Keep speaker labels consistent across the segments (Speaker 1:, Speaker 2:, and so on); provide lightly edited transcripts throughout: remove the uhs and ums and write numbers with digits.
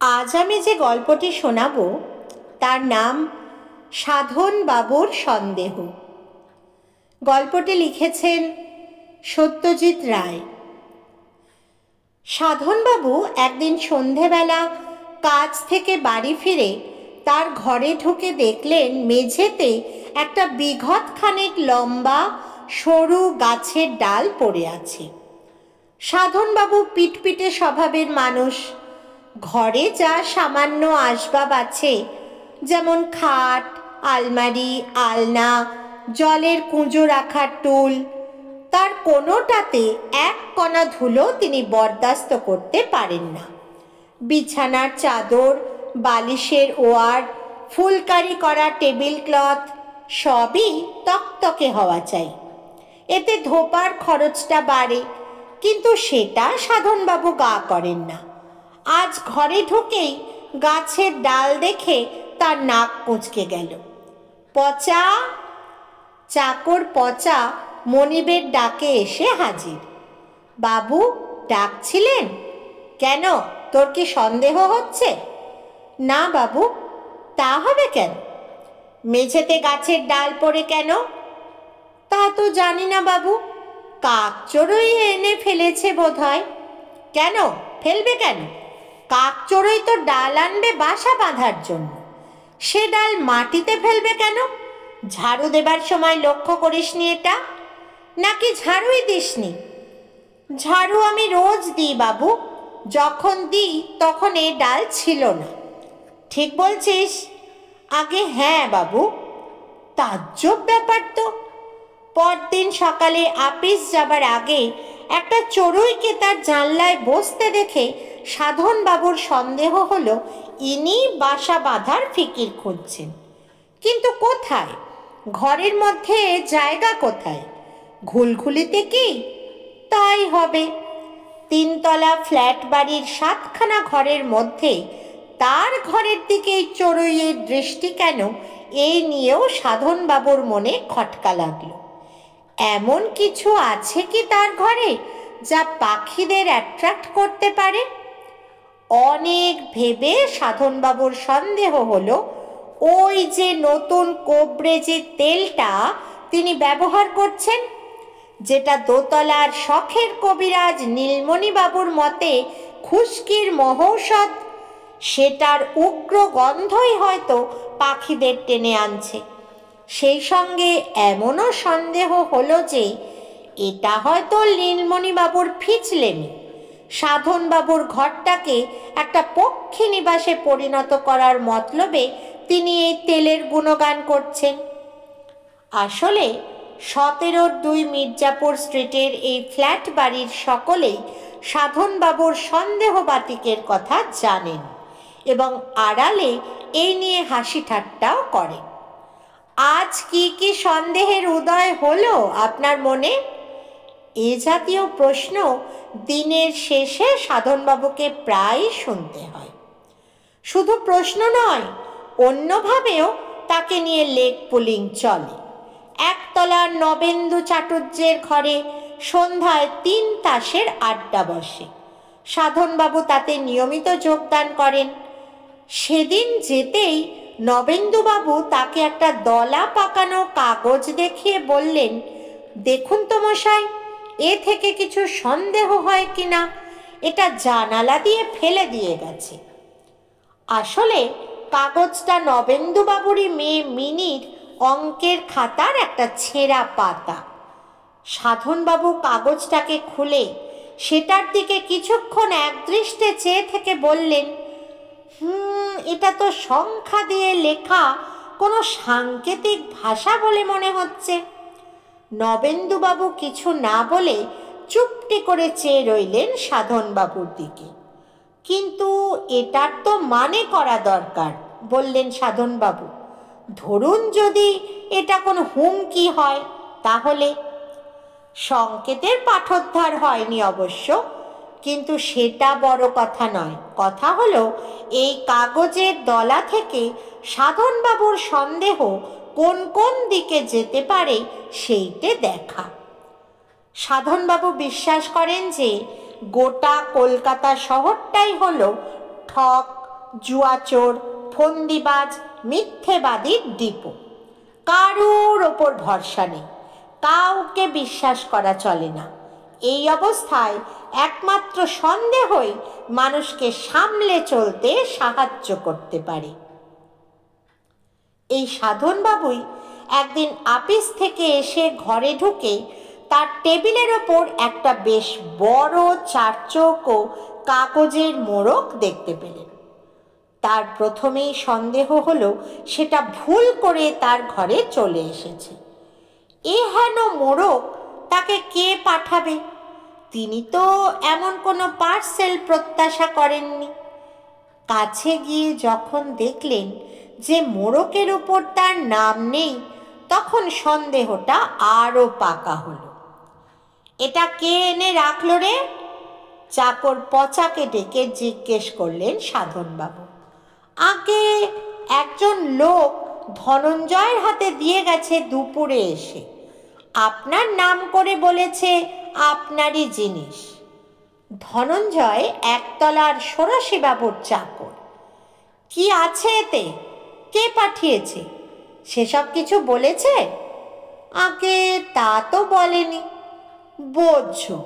Speaker 1: আজ আমি যে গল্পটি শোনাব তার নাম সাধন বাবুর সন্দেহ। গল্পটি লিখেছেন সত্যজিৎ রায়। সাধনবাবু একদিন সন্ধেবেলা কাজ থেকে বাড়ি ফিরে তার ঘরে ঢুকে দেখলেন মেঝেতে একটা বিঘত খানেক লম্বা সরু গাছের ডাল পড়ে আছে। সাধনবাবু পিটপিটে স্বভাবের মানুষ। ঘরে যা সামান্য আসবাব আছে, যেমন খাট, আলমারি, আলনা, জলের কুঁজো রাখার টুল, তার কোনোটাতে এক কণা ধুলো তিনি বরদাস্ত করতে পারেন না। বিছানার চাদর, বালিশের ওয়ার, ফুলকারি করা টেবিল ক্লথ সবই তকতকে হওয়া চাই। এতে ধোপার খরচটা বাড়ে, কিন্তু সেটা সাধনবাবু গা করেন না। আজ ঘরে ঢুকেই গাছের ডাল দেখে তার নাক কুঁচকে গেল। পচা! চাকর পচা মনিবের ডাকে এসে হাজির। বাবু ডাকছিলেন? কেন, তোর কি সন্দেহ হচ্ছে? না বাবু। তা হবে কেন? মেঝেতে গাছের ডাল পড়ে কেন? তা তো জানি না বাবু, কাকচড়ুই এনে ফেলেছে বোধ হয়। কেন ফেলবে কেন? কাকচড়ুই তো ডাল আনবে বাসা বাঁধার জন্য, সে ডাল মাটিতে ফেলবে কেন? ঝাড়ু দেবার সময় লক্ষ্য করিসনি এটা? নাকি ঝাড়ুই দিসনি? ঝাড়ু আমি রোজ দিই বাবু, যখন দিই তখন এই ডাল ছিল না। ঠিক বলছিস? আগে হ্যাঁ বাবু। তাজ্জব ব্যাপার তো। পরদিন সকালে আপিস যাবার আগে একটা চড়ুইকে তার জানলায় বসতে দেখে সাধনবাবুর সন্দেহ হলো ইনি বাসা বাঁধার ফিকির খুঁজছেন। কিন্তু কোথায়? ঘরের মধ্যে জায়গা কোথায়? ঘুলঘুলিতে কি? তাই হবে। 3 তলা ফ্ল্যাট বাড়ির 7খানা ঘরের মধ্যে তার ঘরের দিকেই চড়ুইয়ের দৃষ্টি কেন, এই নিয়েও সাধনবাবুর মনে খটকা লাগলো। এমন কিছু আছে কি তার ঘরে যা পাখিদের অ্যাট্রাক্ট করতে পারে? অনেক ভেবে সাধনবাবুর সন্দেহ হলো ওই যে নতুন কোবরেজের তেলটা তিনি ব্যবহার করছেন, যেটা দোতলার শখের কবিরাজ নীলমণিবাবুর মতে খুশকির মহৌষধ, সেটার উগ্র গন্ধই হয়তো পাখিদের টেনে আনছে। সেই সঙ্গে এমনও সন্দেহ হলো যে এটা হয়তো নীলমণিবাবুর ফিচলেমি। সাধনবাবুর ঘরটাকে একটা পক্ষী নিবাসে পরিণত করার মতলবে তিনি এই তেলের গুণগান করছেন। আসলে 17-2 মির্জাপুর স্ট্রিটের এই ফ্ল্যাট বাড়ির সকলেই সাধনবাবুর সন্দেহ বাতিকের কথা জানেন এবং আড়ালে এই নিয়ে হাসি ঠাট্টাও করে। আজ কি কি সন্দেহের উদয় হলো আপনার মনে? এ জাতীয় প্রশ্ন দিনের শেষে সাধনবাবুকে প্রায় শুনতে হয়। শুধু প্রশ্ন নয়, অন্যভাবেও তাকে নিয়ে লেগ পুলিং চলে। একতলার নবেন্দু চাটুর্যের ঘরে সন্ধ্যায় 3 তাসের আড্ডা বসে। সাধনবাবু তাতে নিয়মিত যোগদান করেন। সেদিন যেতেই নবেন্দুবাবু তাকে একটা দলা পাকানো কাগজ দেখিয়ে বললেন, দেখুন তো মশাই, এ থেকে কিছু সন্দেহ হয় কিনা, এটা জানালা দিয়ে ফেলে দিয়ে গেছে। আসলে কাগজটা নবেন্দুবাবুরই মেয়ে মিনির অঙ্কের খাতার একটা ছেঁড়া পাতা। সাধনবাবু কাগজটাকে খুলে সেটার দিকে কিছুক্ষণ একদৃষ্টে চেয়ে থেকে বললেন, এটা তো সংখ্যা দিয়ে লেখা কোনো সাংকেতিক ভাষা বলে মনে হচ্ছে। নবেন্দুবাবু কিছু না বলে চুপটি করে চেয়ে রইলেন সাধনবাবুর দিকে। কিন্তু এটার তো মানে করা দরকার, বললেন সাধনবাবু। ধরুন যদি এটা কোনো হুমকি হয়, তাহলে? সংকেতের পাঠোদ্ধার হয়নি অবশ্য, কিন্তু সেটা বড় কথা নয়। কথা হলো এই কাগজের দলা থেকে সাধনবাবুর সন্দেহ কোন কোন দিকে যেতে পারে সেইটে দেখা। সাধনবাবু বিশ্বাস করেন যে গোটা কলকাতা শহরটাই হলো ঠক, জুয়াচোর, ফন্দিবাজ, মিথ্যেবাদীর ডিপো। কারুর ওপর ভরসা নেই, কাউকে বিশ্বাস করা চলে না। এই অবস্থায় একমাত্র সন্দেহই মানুষকে সামলে চলতে সাহায্য করতে পারে। এই সাধনবাবুই একদিন আপিস থেকে এসে ঘরে ঢুকে তার টেবিলের ওপর একটা বেশ বড় চারচৌকো কাগজের মোড়ক দেখতে পেলেন। তার প্রথমেই সন্দেহ হলো সেটা ভুল করে তার ঘরে চলে এসেছে। এ হেন মোড়ক তাকে কে পাঠাবে? তিনি তো এমন কোনো পার্সেল প্রত্যাশা করেননি। কাছে গিয়ে যখন দেখলেন যে মোড়কের উপর তার নাম নেই, তখন সন্দেহটা আরও পাকা হলো। এটা কে এনে রাখলো রে? চাকর পচাকে ডেকে জিজ্ঞেস করলেন সাধনবাবু। আগে একজন লোক ধনঞ্জয়ের হাতে দিয়ে গেছে দুপুরে এসে, আপনার নাম করে বলেছে আপনারই জিনিস। ধনঞ্জয় একতলার ষোড়শীবাবুর চাকর। কি আছে এতে? কে পাঠিয়েছে? সেসব কিছু বলেছে? আগে তা তো বলেনি। বোঝো।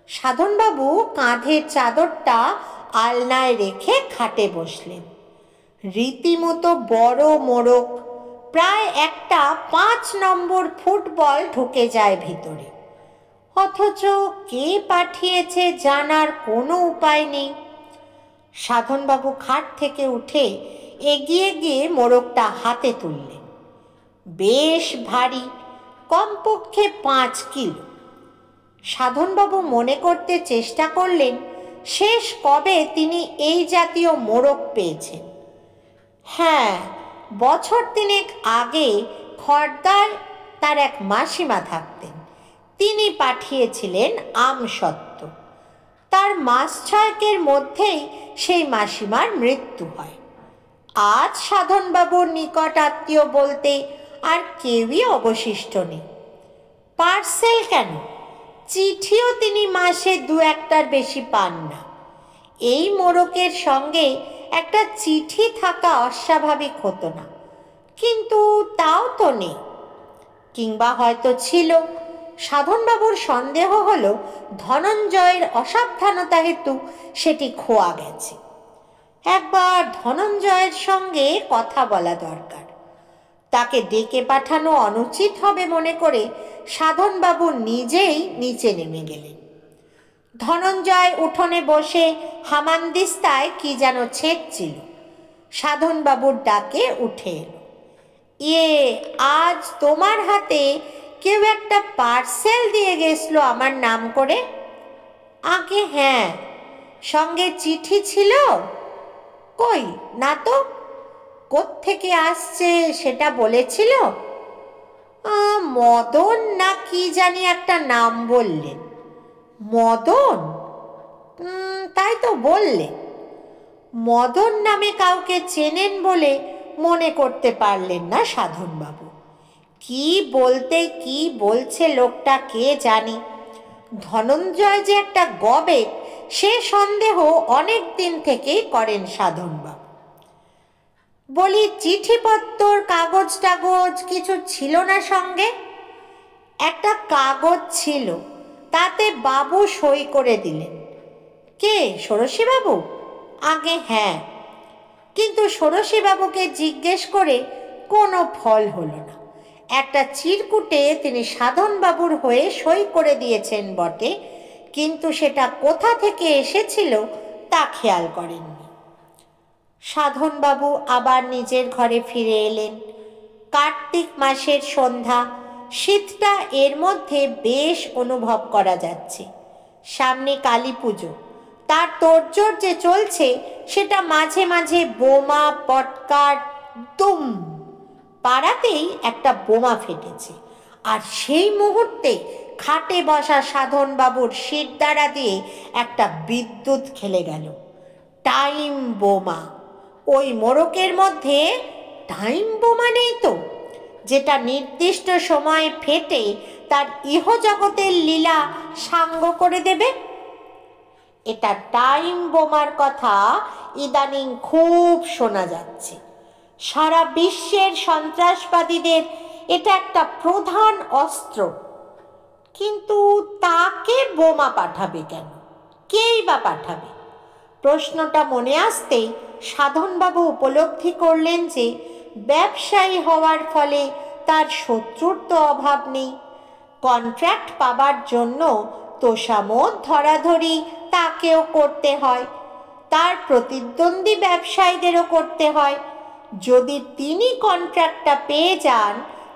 Speaker 1: সাধনবাবু কাঁধের চাদরটা আলনায় রেখে খাটে বসলেন। রীতিমতো বড় মোড়ক, প্রায় একটা 5 নম্বর ফুটবল ঢুকে যায় ভিতরে। অথচ কে পাঠিয়েছে জানার কোনো উপায় নেই। সাধনবাবু খাট থেকে উঠে এগিয়ে গিয়ে মোড়কটা হাতে তুললেন। বেশ ভারী, কমপক্ষে 5 কিলো। সাধনবাবু মনে করতে চেষ্টা করলেন শেষ কবে তিনি এই জাতীয় মোড়ক পেয়েছেন। হ্যাঁ, বছর 3 আগে খড়দায় তার এক মাসিমা থাকতেন, তিনি পাঠিয়েছিলেন আমসত্ত্ব। তার মাস 6 মধ্যেই সেই মাসিমার মৃত্যু হয়। আজ সাধনবাবুর নিকট আত্মীয় বলতে আর কেউই অবশিষ্ট নেই। পার্সেল কেন, চিঠিও তিনি মাসে 2-1টার বেশি পান না। এই মোড়কের সঙ্গে একটা চিঠি থাকা অস্বাভাবিক হতো না, কিন্তু তাও তো নেই। কিংবা হয়তো ছিল। সাধনবাবুর সন্দেহ হলো ধনঞ্জয়ের অসাবধানতা হেতু সেটি খোয়া গেছে। একবার ধনঞ্জয়ের সঙ্গে কথা বলা দরকার। তাকে ডেকে পাঠানো অনুচিত হবে মনে করে সাধনবাবু নিজেই নিচে নেমে গেলেন। ধনঞ্জয় উঠোনে বসে হামানদিস্তায় কি যেন ছেঁকছিল। সাধনবাবুর ডাকে উঠে এলো। আজ তোমার হাতে কেউ একটা পার্সেল দিয়ে গেছিল আমার নাম করে? আগে হ্যাঁ, সঙ্গে চিঠি ছিল। কই না তো, কোত্থেকে আসছে সেটা বলেছিল। মদন না কি জানি একটা নাম বললেন। মদন? তাই তো বললে। মদন নামে কাউকে চেনেন বলে মনে করতে পারলেন না সাধনবাবু। কি বলতে কি বলছে লোকটা কে জানি। ধনঞ্জয় যে একটা গবেট সে সন্দেহ অনেক দিন থেকেই করেন সাধনবাবু। বলি, চিঠিপত্র কাগজ টাগজ কিছু ছিল না সঙ্গে? একটা কাগজ ছিল, তাতে বাবু সই করে দিলেন। কে, ষোড়শীবাবু? আগে হ্যাঁ, কিন্তু ষোড়শীবাবুকে জিজ্ঞেস করে কোনো ফল হলো না। একটা চিরকুটে তিনি সাধনবাবুর হয়ে সই করে দিয়েছেন বটে, কিন্তু সেটা কোথা থেকে এসেছিল তা খেয়াল করেননি। সাধনবাবু আবার নিজের ঘরে ফিরে এলেন। কার্তিক মাসের সন্ধ্যা, শীতটা এর মধ্যে বেশ অনুভব করা যাচ্ছে। সামনে কালী পুজো, তার তোড়জোড় যে চলছে সেটা মাঝে মাঝে বোমা পটকার দুম। পাড়াতেই একটা বোমা ফেটেছে, আর সেই মুহূর্তে খাটে বসা সাধনবাবুর শিরদাঁড়া দিয়ে একটা বিদ্যুৎ খেলে গেল। টাইম বোমা। ওই মোড়কের মধ্যে টাইম বোমা নেই তো, যেটা নির্দিষ্ট সময়ে ফেটে তার ইহজগতের লীলা সাঙ্গ করে দেবে। এটা টাইম বোমার কথা ইদানিং খুব শোনা যাচ্ছে। সারা বিশ্বের সন্ত্রাসবাদীদের এটা একটা প্রধান অস্ত্র। কিন্তু তাকে বোমা পাঠাবে কেন? কেই বা পাঠাবে? প্রশ্নটা মনে আসতেই সাধনবাবু উপলব্ধি করলেন যে ব্যবসায়ী হওয়ার ফলে তার শত্রুর তো অভাব নেই। কন্ট্রাক্ট পাবার জন্য তোষামোদ ধরাধরি তাকেও করতে হয়, তার প্রতিদ্বন্দ্বী ব্যবসায়ীদেরও করতে হয়। যদি তিনি কন্ট্রাক্টটা পেয়ে যান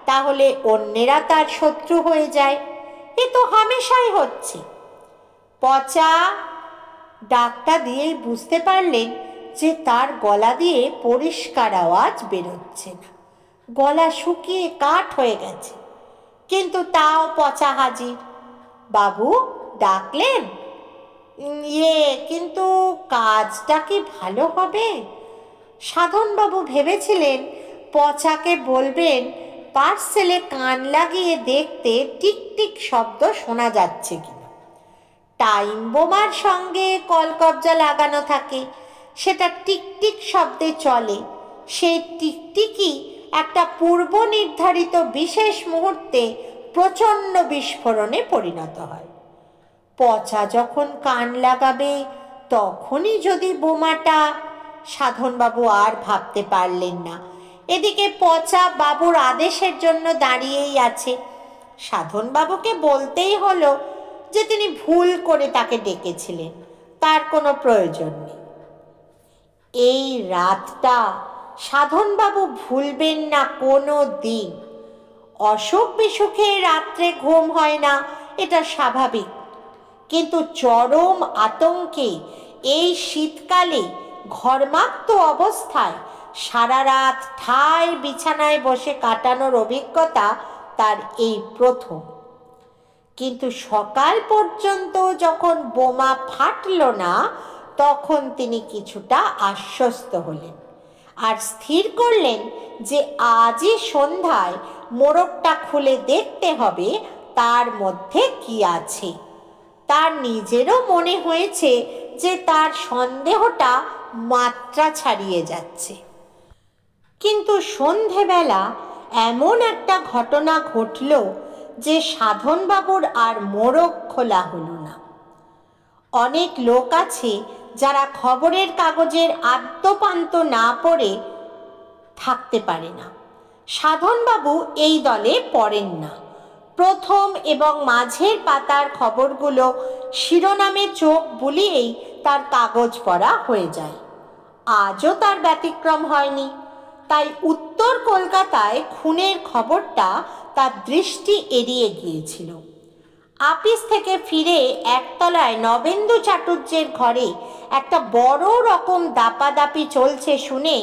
Speaker 1: তাহলে অন্যেরা তার শত্রু হয়ে যায়। এ তো হামেশাই হচ্ছে। পচা ডাকটা দিয়েই বুঝতে পারলেন যে তার গলা দিয়ে পরিষ্কার আওয়াজ বেরোচ্ছে না, গলা শুকিয়ে কাঠ হয়ে গেছে। কিন্তু তাও পচা হাজির। বাবু ডাকলেন? কিন্তু কাজটা কি ভালো হবে? সাধনবাবু ভেবেছিলেন পচাকে বলবেন পার্সেলে কান লাগিয়ে দেখতে টিকটিক শব্দ শোনা যাচ্ছে কিনা। টাইম বোমার সঙ্গে কলকবজা লাগানো থাকে, সেটা টিকটিক শব্দে চলে। সেই টিকটিকই একটা পূর্ব নির্ধারিত বিশেষ মুহূর্তে প্রচণ্ড বিস্ফোরণে পরিণত হয়। পচা যখন কান লাগাবে তখনই যদি বোমাটা... সাধনবাবু আর ভাবতে পারলেন না। এদিকে পচা বাবুর আদেশের জন্য দাঁড়িয়েই আছে। সাধনবাবুকে বলতেই হলো যে তিনি ভুল করে তাকে ডেকেছিলেন, তার কোনো প্রয়োজন নেই। এই রাতটা সাধনবাবু ভুলবেন না কোনো দিন। অসুখ বিসুখে রাত্রে ঘুম হয় না, এটা স্বাভাবিক। কিন্তু চরম আতঙ্কে এই শীতকালে ঘর্মাক্ত অবস্থায় সারা রাত ঠায় বিছানায় বসে কাটানোর অভিজ্ঞতা তার এই প্রথম। কিন্তু সকাল পর্যন্ত যখন বোমা ফাটল না তখন তিনি কিছুটা আশ্বস্ত হলেন আর স্থির করলেন যে আজই সন্ধ্যায় মোড়কটা খুলে দেখতে হবে তার মধ্যে কি আছে। তার নিজেরও মনে হয়েছে যে তার সন্দেহটা মাত্রা ছাড়িয়ে যাচ্ছে। কিন্তু সন্ধেবেলা এমন একটা ঘটনা ঘটল যে সাধনবাবুর আর মোড়ক খোলা হলো না। অনেক লোক আছে যারা খবরের কাগজের আদ্যপান্ত না পড়ে থাকতে পারে না। সাধনবাবু এই দলে পড়েন না। প্রথম এবং মাঝের পাতার খবরগুলো শিরোনামে চোখ বুলিয়েই তার কাগজ পড়া হয়ে যায়। আজও তার ব্যতিক্রম হয়নি। তাই উত্তর কলকাতায় খুনের খবরটা তার দৃষ্টি এড়িয়ে গিয়েছিল। আপিস থেকে ফিরে একতলায় নবেন্দু চাটুর্যের ঘরে একটা বড় রকম দাপাদাপি চলছে শুনে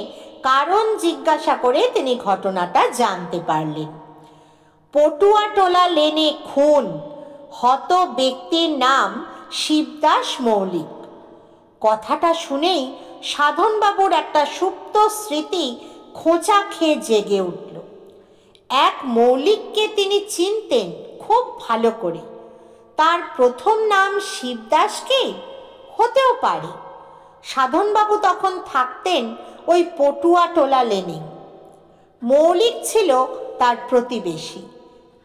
Speaker 1: কারণ জিজ্ঞাসা করে তিনি ঘটনাটা জানতে পারলেন। পটুয়াটোলা লেনে খুন, হত ব্যক্তির নাম শিবদাস মৌলিক। কথাটা শুনেই সাধনবাবুর একটা সুপ্ত স্মৃতি খোঁচা খেয়ে জেগে উঠল। এক মৌলিককে তিনি চিনতেন খুব ভালো করে। তার প্রথম নাম শিবদাস কি? হতেও পারে। সাধনবাবু তখন থাকতেন ওই পটুয়াটোলা লেনে। মৌলিক ছিল তার প্রতিবেশী।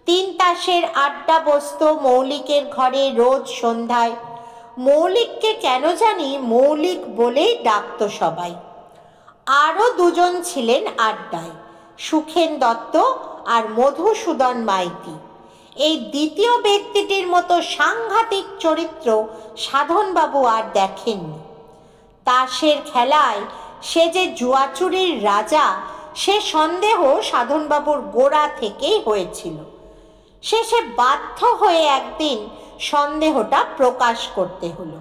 Speaker 1: 3 তাসের আড্ডা বসত মৌলিকের ঘরে রোজ সন্ধ্যায়। মৌলিককে কেন জানি মৌলিক বলেই ডাকত সবাই। আরও 2 জন ছিলেন আড্ডায়, সুখেন দত্ত আর মধুসূদন মাইতি। এই দ্বিতীয় ব্যক্তিটির মতো সাংঘাতিক চরিত্র সাধনবাবু আর দেখেননি। তাসের খেলায় সে যে জুয়াচুরির রাজা সে সন্দেহ সাধনবাবুর গোড়া থেকেই হয়েছিল। শেষে বাধ্য হয়ে একদিন সন্দেহটা প্রকাশ করতে হলো।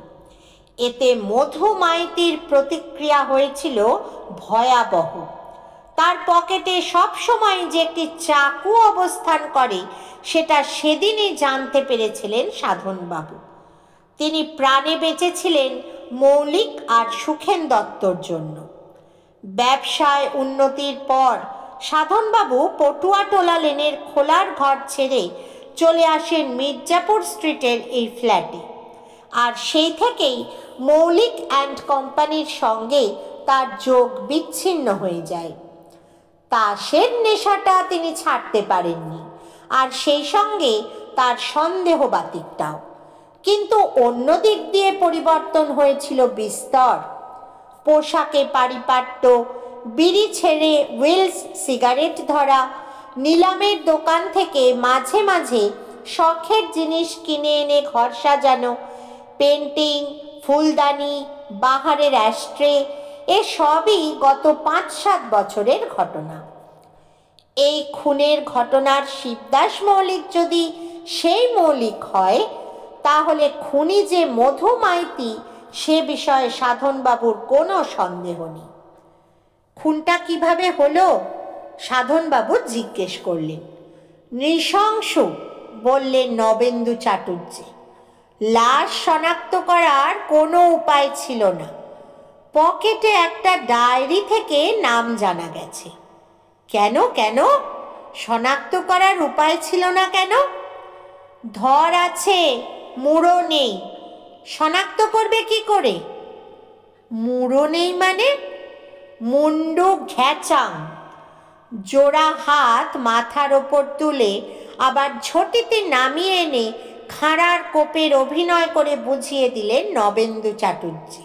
Speaker 1: এতে মধু মাইতির প্রতিক্রিয়া হয়েছিল ভয়াবহ। তার পকেটে সবসময় যে একটি চাকু অবস্থান করে সেটা সেদিনই জানতে পেরেছিলেন সাধনবাবু। তিনি প্রাণে বেঁচেছিলেন মৌলিক আর সুখেন দত্তর জন্য। ব্যবসায় উন্নতির পর সাধনবাবু পটুয়াটোলা লেনের খোলার ঘর ছেড়ে চলে আসেন মির্জাপুর স্ট্রিটের এই ফ্ল্যাটে। আর সেই থেকেই মৌলিক অ্যান্ড কোম্পানির সঙ্গে তার যোগ বিচ্ছিন্ন হয়ে যায়। তাসের নেশাটা তিনি ছাড়তে পারেননি, আর সেই সঙ্গে তার সন্দেহবাতিকটাও। কিন্তু অন্য দিক দিয়ে পরিবর্তন হয়েছিল বিস্তর। পোশাকে পারিপাট্য, বিড়ি ছেড়ে উইলস সিগারেট ধরা, নিলামের দোকান থেকে মাঝে মাঝে শখের জিনিস কিনে এনে ঘর সাজানো, পেন্টিং, ফুলদানি, বাহারের অ্যাস্ট্রে, এসবই গত 5-7 বছরের ঘটনা। এই খুনের ঘটনার শিবদাস মৌলিক যদি সেই মৌলিক হয়, তাহলে খুনি যে মধু মাইতি সে বিষয়ে সাধনবাবুর কোনো সন্দেহ নেই। খুনটা কিভাবে হলো সাধনবাবু জিজ্ঞেস করলেন। নৃশংস, বললেন নবেন্দু চাটুর্যে। লাশ শনাক্ত করার কোনো উপায় ছিল না। পকেটে একটা ডায়েরি থেকে নাম জানা গেছে। কেন কেন শনাক্ত করার উপায় ছিল না কেন? ধর আছে, মুড়ো নেই, শনাক্ত করবে কি করে? মুড়ো নেই মানে? মুন্ডু ঘ্যাচাং। জোড়া হাত মাথার ওপর তুলে আবার ঝটিতে নামিয়ে এনে খাঁড়ার কোপের অভিনয় করে বুঝিয়ে দিলেন নবেন্দু চাটুর্যে।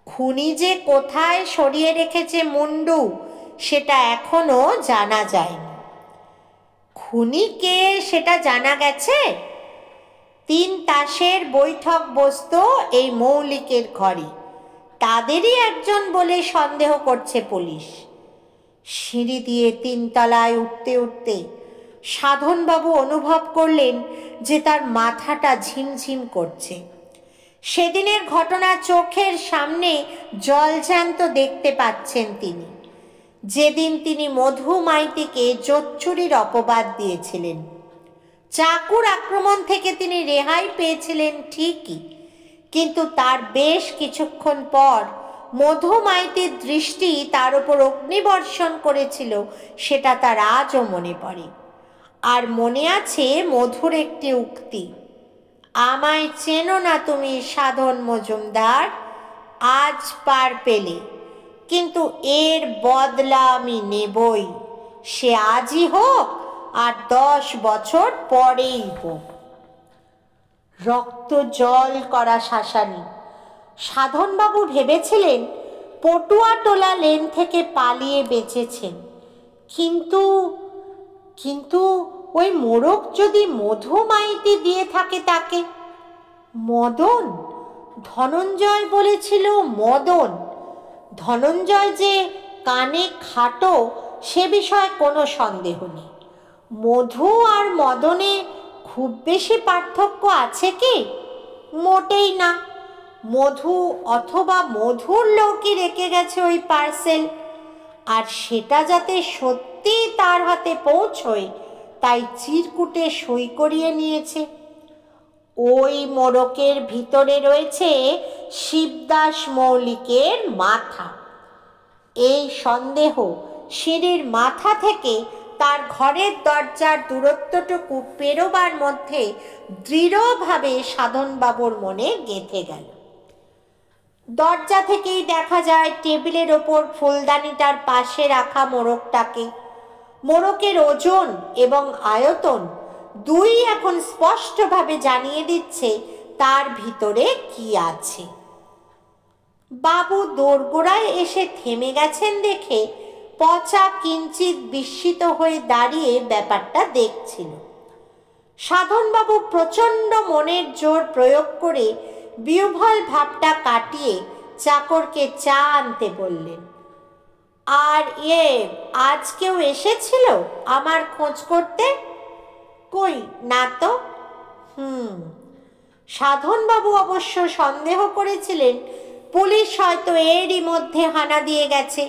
Speaker 1: খুনি যে কোথায় সরিয়ে রেখেছে মুন্ডু, সেটা এখনো জানা যায়নি। খুনি কে সেটা জানা গেছে। 3 তাসের বৈঠক বসত এই মৌলিকের ঘরে, তাদেরই একজন বলে সন্দেহ করছে পুলিশ। সিঁড়ি দিয়ে 3 তলায় উঠতে উঠতে সাধনবাবু অনুভব করলেন যে তার মাথাটা ঝিমঝিম করছে। সেদিনের ঘটনা চোখের সামনে জলজ্যান্ত দেখতে পাচ্ছেন তিনি, যেদিন তিনি মধু মাইতিকে জোচ্চুরির অপবাদ দিয়েছিলেন। চাকুর আক্রমণ থেকে তিনি রেহাই পেয়েছিলেন ঠিকই, কিন্তু তার বেশ কিছুক্ষণ পর মধু মাইতির দৃষ্টি তার উপর অগ্নিবর্ষণ করেছিল, সেটা তার আজও মনে পড়ে। আর মনে আছে মধুর একটি উক্তি, আমায় চেনো না তুমি সাধন মজুমদার, আজ পার পেলে, কিন্তু এর বদলা আমি নেবই, সে আজই হোক আর 10 বছর পরেই হোক। রক্ত জল করা শাসানি। সাধনবাবু ভেবেছিলেন পটুয়াটোলা লেন থেকে পালিয়ে বেঁচেছেন, কিন্তু কিন্তু ওই মোড়ক যদি মধু মাইতি দিয়ে থাকে তাকে। মদন, ধনঞ্জয় বলেছিল মদন। ধনঞ্জয় যে কানে খাটো সে বিষয়ে কোনো সন্দেহ নেই। মধু আর মদনে খুব বেশি পার্থক্য আছে কি? মোটেই না। মধু অথবা মধুর লোকই রেখে গেছে ওই পার্সেল, আর সেটা যাতে সত্যি তার হাতে পৌঁছয় তাই চিরকুটে সই করিয়ে নিয়েছে। ওই মোড়কের ভিতরে রয়েছে শিবদাস মৌলিকের মাথা। এই সন্দেহ সিঁড়ির মাথা থেকে তার ঘরের দরজার দূরত্বটুকু পেরোবার মধ্যে দৃঢ়ভাবে সাধনবাবুর মনে গেঁথে গেল। দরজা থেকেই দেখা যায় টেবিলের ওপর ফুলদানিটার পাশে রাখা মোড়কটাকে। মোড়কের ওজন এবং আয়তন দুই এখন স্পষ্টভাবে জানিয়ে দিচ্ছে তার ভিতরে কি আছে। বাবু দোরগোড়ায় এসে থেমে গেছেন দেখে পচা কিঞ্চিত বিস্মিত হয়ে দাঁড়িয়ে ব্যাপারটা দেখছিল। সাধনবাবু প্রচণ্ড মনের জোর প্রয়োগ করে বিহ্বল ভাবটা কাটিয়ে চাকরকে চা আনতে বললেন। আর আজ কেউ এসেছিল আমার খোঁজ করতে? কই না তো। সাধনবাবু অবশ্য সন্দেহ করেছিলেন পুলিশ হয়তো এরই মধ্যে হানা দিয়ে গেছে।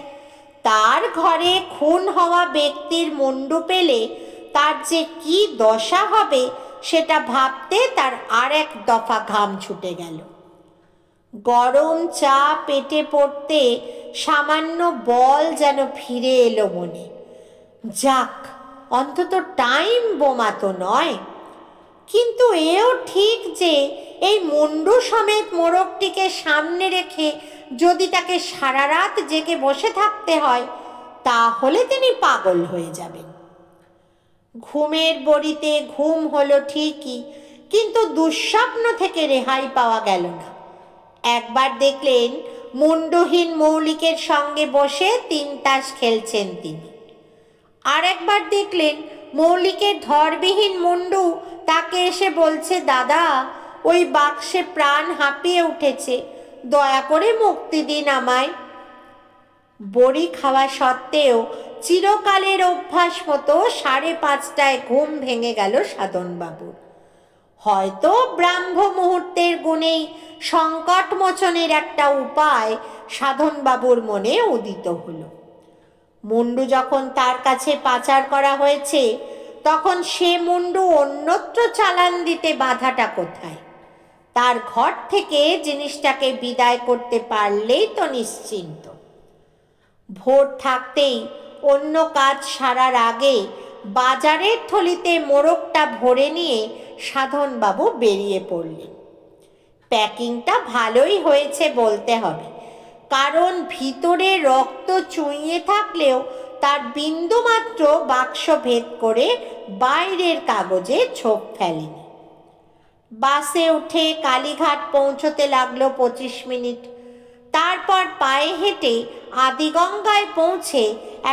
Speaker 1: তার ঘরে খুন হওয়া ব্যক্তির মুন্ডু পেলে তার যে কি দশা হবে সেটা ভাবতে তার আর এক দফা ঘাম ছুটে গেল। গরম চা পেটে পড়তে সামান্য বল যেন ফিরে এলো মনে। যাক, অন্তত টাইম বোমা তো নয়। কিন্তু এও ঠিক যে এই মুন্ডু সমেত মোরগটিকে সামনে রেখে যদি তাকে সারা রাত জেগে বসে থাকতে হয়, তাহলে তিনি পাগল হয়ে যাবেন। ঘুমের বড়িতে ঘুম হলো ঠিকই, কিন্তু দুঃস্বপ্ন থেকে রেহাই পাওয়া গেল না। একবার দেখলেন মুন্ডুহীন মৌলিকের সঙ্গে বসে 3 তাস খেলছেন তিনি। আর একবার দেখলেন মৌলিকের ধরবিহীন মুন্ডু তাকে এসে বলছে, দাদা, ওই বাক্সে প্রাণ হাঁপিয়ে উঠেছে, দয়া করে মুক্তি দিন আমায়। বড়ি খাওয়া সত্ত্বেও চিরকালের অভ্যাস মতো 5:30টায় ঘুম ভেঙে গেল সাধনবাবুর। হয়তো ব্রাহ্ম মুহূর্তের গুণেই সংকটমোচনের একটা উপায় সাধনবাবুর মনে উদিত হলো। মুন্ডু যখন তার কাছে পাচার করা হয়েছে, তখন সে মুন্ডু অন্যত্র চালান দিতে বাধাটা কোথায়? তার ঘর থেকে জিনিসটাকে বিদায় করতে পারলেই তো নিশ্চিন্ত। ভোর থাকতেই অন্য কাজ সারার আগে বাজারের থলিতে মোরগটা ভরে নিয়ে সাধনবাবু বেরিয়ে পড়লেন। প্যাকিংটা ভালোই হয়েছে বলতে হবে, কারণ ভিতরে রক্ত চুইয়ে থাকলেও তার বিন্দুমাত্র বাক্স ভেদ করে বাইরের কাগজে ছোপ ফেলেনি। বাসে উঠে কালীঘাট পৌঁছতে লাগলো 25 মিনিট। তারপর পায়ে হেঁটে আদিগঙ্গায় পৌঁছে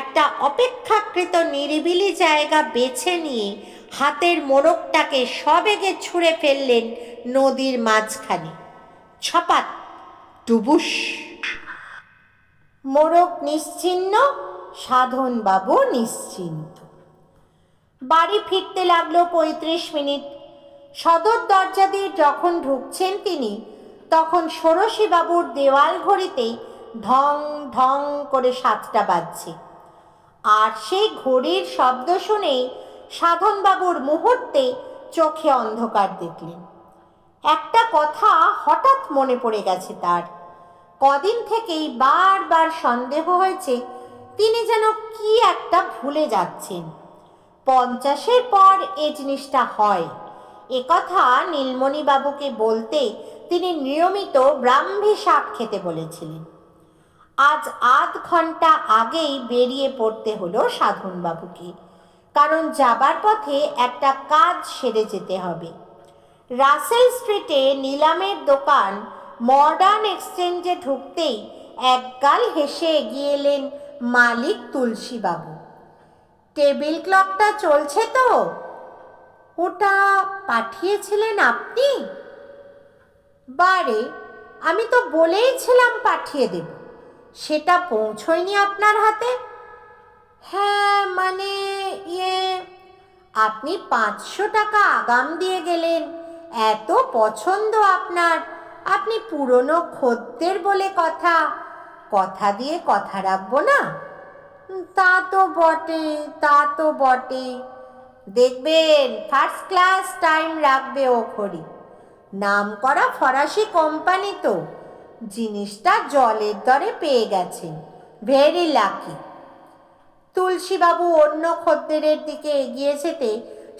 Speaker 1: একটা অপেক্ষাকৃত নিরিবিলি জায়গা বেছে নিয়ে হাতের মোরগটাকে সবেগে ছুঁড়ে ফেললেন নদীর মাঝখানে। ছপাত, টুবুস। মোরগ নিশ্চিহ্ন, সাধনবাবু নিশ্চিন্ত। বাড়ি ফিরতে লাগলো 35 মিনিট। সদর দরজা দিয়ে যখন ঢুকছেন তিনি, তখন ষোড়শীবাবুর দেওয়াল ঘড়িতেই ঢং ঢং করে 7টা বাজছে। আর সেই ঘড়ির শব্দ শুনেই সাধনবাবুর মুহূর্তে চোখে অন্ধকার দেখলেন। একটা কথা হঠাৎ মনে পড়ে গেছে তার। কদিন থেকেই বারবার সন্দেহ হয়েছে তিনি যেন কি একটা ভুলে যাচ্ছেন। 50-এর পর এ জিনিসটা হয়, এ কথা নীলমণিবাবুকে বলতে তিনি নিয়মিত ব্রাহ্মী শাক খেতে বলেছিলেন। আজ আধ ঘন্টা আগেই বেরিয়ে পড়তে হলো সাধনবাবুকে, কারণ যাবার পথে একটা কাজ সেরে যেতে হবে। রাসেল স্ট্রিটে নিলামের দোকান মডার্ন এক্সচেঞ্জে ঢুকতেই একগাল হেসে এগিয়ে এলেন মালিক তুলসীবাবু। টেবিল ক্লকটা চলছে তো? ওটা পাঠিয়েছিলেন আপনি? বারে, আমি তো বলেইছিলাম পাঠিয়ে দেব, সেটা পৌঁছয়নি আপনার হাতে? হ্যাঁ, মানে আপনি 500 টাকা আগাম দিয়ে গেলেন, এত পছন্দ আপনার, আপনি পুরনো খদ্দের বলে কথা, কথা দিয়ে কথা রাখবো না? তা তো বটে, তা তো বটে। দেখবেন ফার্স্ট ক্লাস টাইম রাখবে ও ঘড়ি। নাম করা ফরাসি কোম্পানি তো, জিনিসটা জলের দরে পেয়ে গেছেন, ভেরি লাকি। তুলসীবাবু অন্য খদ্দেরের দিকে এগিয়ে যেতে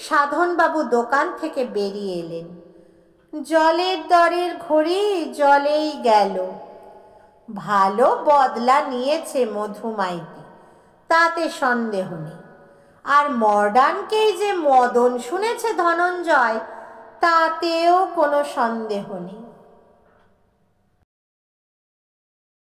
Speaker 1: সাধনবাবু দোকান থেকে বেরিয়ে এলেন। জলের দরের ঘড়ি জলেই গেল। ভালো বদলা নিয়েছে মধুমাইতি, তাতে সন্দেহ নেই। আর মডার্নকেই যে মদন শুনেছে ধনঞ্জয়, তাতেও কোনো সন্দেহ নেই।